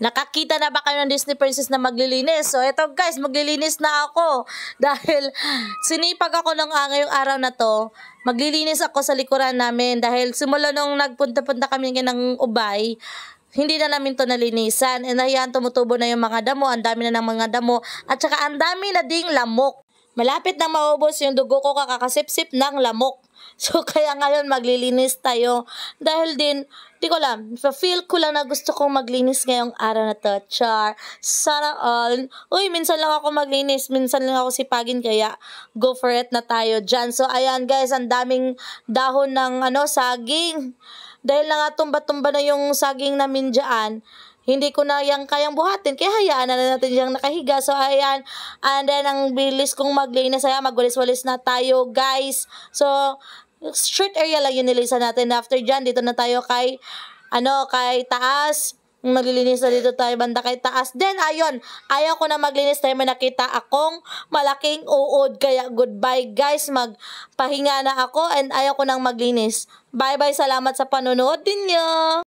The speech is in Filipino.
Nakakita na ba kayo ng Disney Princess na maglilinis? So, eto guys, maglilinis na ako. Dahil sinipag ako ngayong araw na to. Maglilinis ako sa likuran namin. Dahil simula nung nagpunta-punta kami ng Ubay, hindi na namin to nalinisan. And ayan, tumutubo na yung mga damo. Ang dami na ng mga damo. At saka ang dami na ding lamok. Malapit na maubos yung dugo ko kakasip-sip ng lamok. So, kaya ngayon maglilinis tayo. Dahil din, di ko alam, feel ko lang na gusto kong maglinis ngayong araw na to. Char. Sana all. Uy, minsan lang ako maglinis. Minsan lang ako sipagin. Kaya, go for it na tayo dyan. So, ayan guys, ang daming dahon ng saging. Dahil tumba-tumba na yung saging namin dyan. Hindi ko na yung kayang buhatin, kaya hayaan na natin yung nakahiga. So, ayan. And then, ang bilis kong maglinis. Ayan, magwalis-walis na tayo, guys. So, short area lang yung nilisan natin. After dyan, dito na tayo kay taas. Maglilinis na dito tayo banda kay taas. Then, ayun. Ayaw ko na maglinis tayo. May nakita akong malaking uod. Kaya, goodbye, guys. Magpahinga na ako and ayaw ko nang maglinis. Bye-bye. Salamat sa panonood din nyo.